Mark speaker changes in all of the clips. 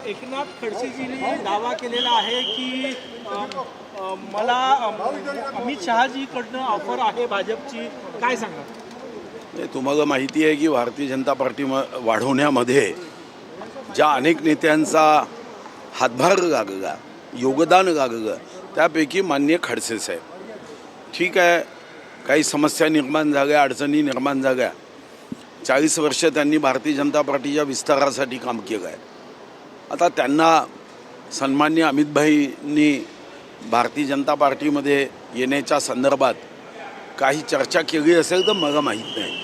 Speaker 1: एकनाथ खडसेजींनी दावा केलेला आहे की मला अमित शहाजीकडनं ऑफर आहे भाजपची, काय सांगा?
Speaker 2: तुम्हाला माहिती आहे की भारतीय जनता पार्टी वाढवण्यामध्ये ज्या अनेक नेत्यांचा हातभार लागला, योगदान लागलं, त्यापैकी माननीय खडसे साहेब. ठीक आहे, काही समस्या निर्माण झाल्या, अडचणी निर्माण झाल्या. 40 वर्ष त्यांनी भारतीय जनता पार्टीच्या विस्तारासाठी काम केलं आहे. आता त्यांना सन्माननीय अमितभाईंनी भारतीय जनता पार्टीमध्ये येण्याच्या संदर्भात काही चर्चा केली असेल तर मला माहीत नाही.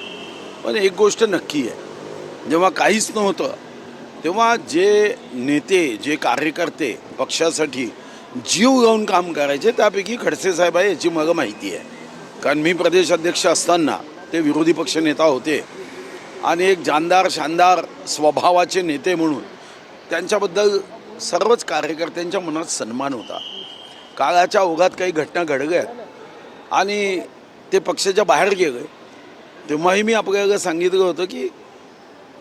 Speaker 2: पण एक गोष्ट नक्की आहे, जेव्हा काहीच नव्हतं तेव्हा जे नेते, जे कार्यकर्ते पक्षासाठी जीव लावून काम करायचे, त्यापैकी खडसे साहेब आहे याची मला माहिती आहे. कारण मी प्रदेश अध्यक्ष असताना ते विरोधी पक्ष नेता होते आणि एक जानदार शानदार स्वभावाचे नेते म्हणून त्यांच्याबद्दल सर्वच कार्यकर्त्यांच्या मनात सन्मान होता. काळाच्या ओघात काही घटना घडल्यात आणि ते पक्षाच्या बाहेर गेले, तेव्हाही मी आपल्याला सांगितलं होतं की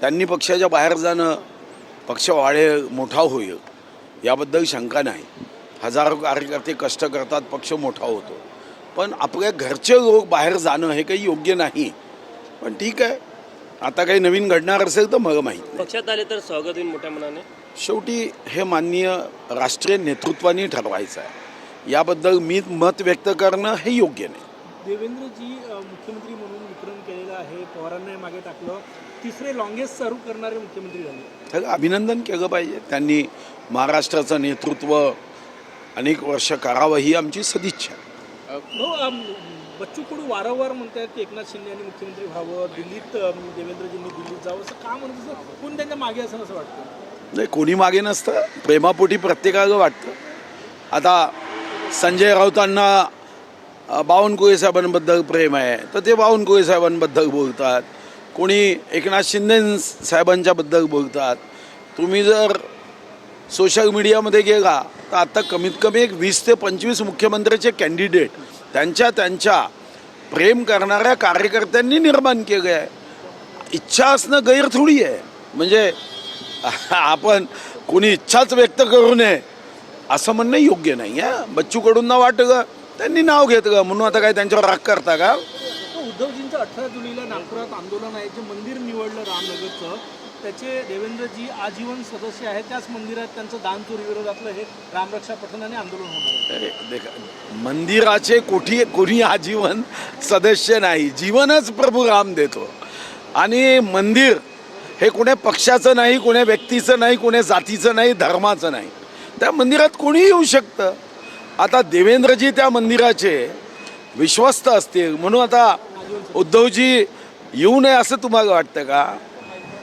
Speaker 2: त्यांनी पक्षाच्या बाहेर जाणं, पक्ष वाढेल, मोठा होईल याबद्दल शंका नाही. हजारो कार्यकर्ते कष्ट करतात, पक्ष मोठा होतो. पण आपल्या घरचे लोक बाहेर जाणं हे काही योग्य नाही. पण ठीक आहे, आता काही नवीन घडणार असेल तर मला माहीत नाही.
Speaker 3: पक्षात आले तर स्वागत होईल मोठ्या मनाने.
Speaker 2: शेवटी हे माननीय राष्ट्रीय नेतृत्वाने ठरवायचं आहे. याबद्दल मी मत व्यक्त करणं हे योग्य नाही.
Speaker 1: देवेंद्रजी मुख्यमंत्री म्हणून विक्रम केलेला आहे, पवारांना मागे टाकलं, तिसरे लॉंगेस्ट सर्व करणारे मुख्यमंत्री झाले.
Speaker 2: त्याला अभिनंदन केलं पाहिजे. त्यांनी महाराष्ट्राचं नेतृत्व अनेक वर्ष करावं ही आमची सदिच्छा.
Speaker 1: बच्चू कडू वारंवार म्हणतात की एकनाथ शिंदे यांनी मुख्यमंत्री व्हावं, दिल्लीत देवेंद्रजींनी दिल्लीत जावं, असं का म्हणत असं कोण त्यांच्या मागे असं असं वाटतं?
Speaker 2: नाही, कोणी मागे नसतं, प्रेमापोटी प्रत्येकाला वाटतं. आता संजय राऊतांना बावनकुळे साहेबांबद्दल प्रेम आहे तर ते बावनकुळे साहेबांबद्दल बोलतात, कोणी एकनाथ शिंदे साहेबांच्याबद्दल बोलतात. तुम्ही जर सोशल मीडियामध्ये गेला तर आता कमीत कमी एक 20 ते 25 मुख्यमंत्र्याचे कॅन्डिडेट त्यांच्या प्रेम करणाऱ्या कार्यकर्त्यांनी निर्माण केले आहे. इच्छा असणं गैर थोडी आहे. म्हणजे आपण कोणी इच्छाच व्यक्त करू नये असं म्हणणं योग्य नाही आहे. बच्चू कडूंना वाटलं, त्यांनी नाव घेतलं म्हणून आता काय त्यांच्यावर राग करता का?
Speaker 1: उद्धवजींचं 18 जुलैला नागपुरात आंदोलन आहे, जे मंदिर निवडलं रामनगरचं, त्याचे देवेंद्रजी आजीवन सदस्य आहेत. त्याच मंदिरात त्यांचं दान चोरी विरोधातलं हे रामरक्षा पठणाने आंदोलन होणार आहे.
Speaker 2: मंदिराचे कोणी आजीवन सदस्य नाही, जीवनच प्रभू राम देतो. आणि मंदिर हे कोण्या पक्षाचं नाही, कोण्या व्यक्तीचं नाही, कोण्या जातीचं नाही, धर्माचं नाही. त्या मंदिरात कोणी येऊ शकतं. आता देवेंद्रजी त्या मंदिराचे विश्वस्त असतील म्हणून आता उद्धवजी येऊ नये असं तुम्हाला वाटतं का?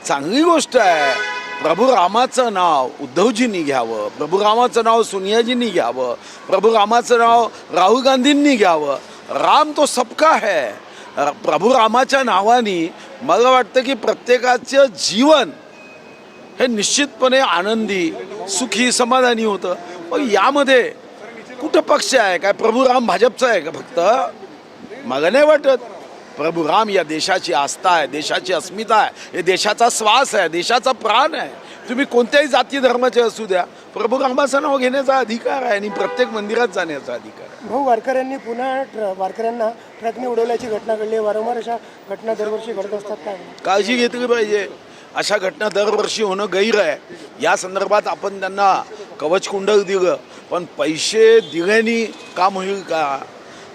Speaker 2: चांगली गोष्ट आहे. प्रभू रामाचं नाव उद्धवजींनी घ्यावं, प्रभू रामाचं नाव सोनियाजींनी घ्यावं, प्रभू रामाचं नाव राहुल गांधींनी घ्यावं. राम तो सबका है. प्रभू रामाच्या नावाने मला वाटतं की प्रत्येकाचं जीवन हे निश्चितपणे आनंदी, सुखी, समाधानी होतं. मग यामध्ये कुठं पक्ष आहे काय? प्रभू राम भाजपचा आहे का फक्त? मला नाही वाटत. प्रभू राम या देशाची आस्था आहे, देशाची अस्मिता आहे, हे देशाचा श्वास आहे, देशाचा प्राण आहे. तुम्ही कोणत्याही जाती धर्माचे असू द्या, प्रभू रामाचं नाव घेण्याचा अधिकार आहे आणि प्रत्येक मंदिरात जाण्याचा अधिकार आहे.
Speaker 4: भाऊ, वारकऱ्यांनी पुन्हा वारकऱ्यांना ट्रकने उडवल्याची घटना घडली. वारंवार अशा घटना दरवर्षी घडत असतात. काय
Speaker 2: काळजी घेतली पाहिजे. अशा घटना दरवर्षी होणं गैर आहे. या संदर्भात आपण त्यांना कवचकुंडल दिलं, पण पैसे दिल्याने काम होईल का?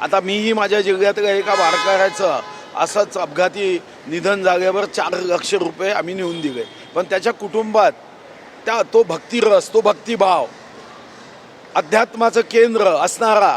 Speaker 2: आता मीही माझ्या जिल्ह्यातल्या एका वारकऱ्याचं असंच अपघाती निधन झाल्यावर 4 लाख रुपये आम्ही नेऊन दिले. पण त्याच्या कुटुंबात तो भक्तिरस, तो भक्तिभाव, अध्यात्माचं केंद्र असणारा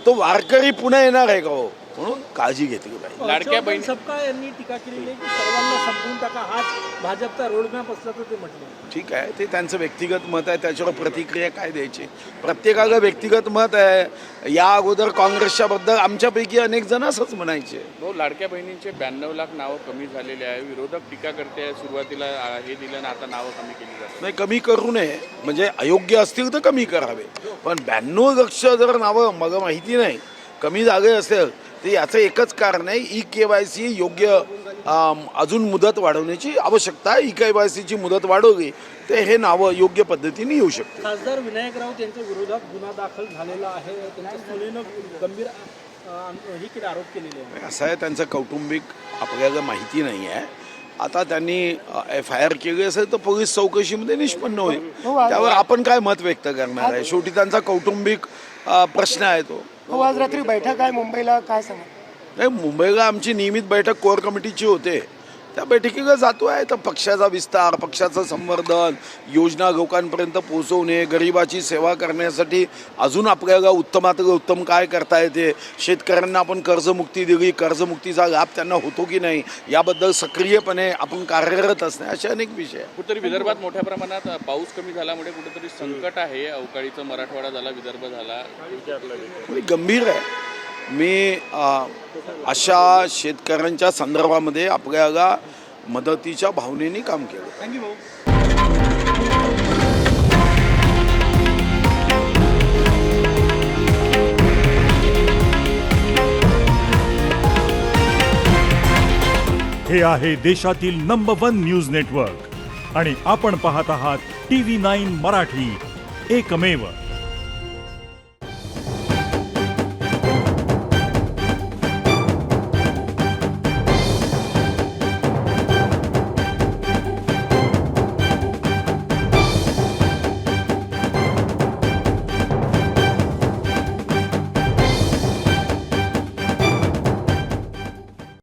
Speaker 2: तो वारकरी पुन्हा येणार आहे का हो? म्हणून काळजी घेतली पाहिजे.
Speaker 1: लाडक्या बहीण सपकाळ यांनी टीका केलेली आहे की सर्वांना संपवून टाका, हाच भाजपचा रोडमॅप असल्याचं ते म्हटलं.
Speaker 2: ठीक आहे, ते त्यांचं व्यक्तिगत मत आहे, त्याच्यावर प्रतिक्रिया काय द्यायची? प्रत्येकाला व्यक्तिगत मत आहे. या अगोदर काँग्रेसच्या बद्दल आमच्यापैकी अनेक जण असंच म्हणायचे.
Speaker 5: लाडक्या बहिणींचे 92 लाख नावं कमी झालेले आहे. विरोधक टीका करते आहे, सुरुवातीला हे दिलं ना आता नावं कमी केली जातात.
Speaker 2: नाही, कमी करू नये. म्हणजे अयोग्य असतील तर कमी करावे. पण 92 लाख जर नावं मला माहिती नाही कमी झाले असेल तर याचं एकच कारण आहे, EKYC योग्य अजून मुदत वाढवण्याची आवश्यकता आहे. EKYCची मुदत वाढवली तर हे नावं योग्य पद्धतीने येऊ शकते.
Speaker 1: खासदार विनायक राऊत यांच्या विरोधात गुन्हा दाखल झालेला आहे. त्यांच्या सुनेनं गंभीर ही केले आरोप केलेले आहे.
Speaker 2: असं आहे, त्यांचं कौटुंबिक आपल्याला माहिती नाही आहे. आता त्यांनी FIR केली असेल तर पोलीस चौकशीमध्ये निष्पन्न होईल. त्यावर आपण काय मत व्यक्त करणार आहे? शेवटी त्यांचा कौटुंबिक प्रश्न आहे तो.
Speaker 4: हो, आज रात्री बैठक आहे मुंबईला, काय सांगा?
Speaker 2: नाही, मुंबईला आमची नियमित बैठक कोर कमिटीची होते. त्या बैठकीला जातो आहे. तर पक्षाचा विस्तार, पक्षाचं संवर्धन, योजना लोकांपर्यंत पोहोचवणे, गरिबाची सेवा करण्यासाठी अजून आपल्याला उत्तमातलं उत्तम काय करता येते, शेतकऱ्यांना आपण कर्जमुक्ती दिली, कर्जमुक्तीचा लाभ त्यांना होतो की नाही याबद्दल सक्रियपणे आपण कार्यरत असणे, असे अनेक विषय आहेत.
Speaker 5: कुठेतरी विदर्भात मोठ्या प्रमाणात पाऊस कमी झाल्यामुळे कुठेतरी संकट आहे. अवकाळीचं मराठवाडा झाला, विदर्भ झाला,
Speaker 2: गंभीर आहे. मी अशा शेतकऱ्यांच्या संदर्भामध्ये आपल्याला मदतीच्या भावनेने काम केलं.
Speaker 1: थँक्यू भाऊ.
Speaker 6: हे आहे देशातील नंबर 1 न्यूज नेटवर्क आणि आपण पाहत आहात TV9 मराठी, एकमेव.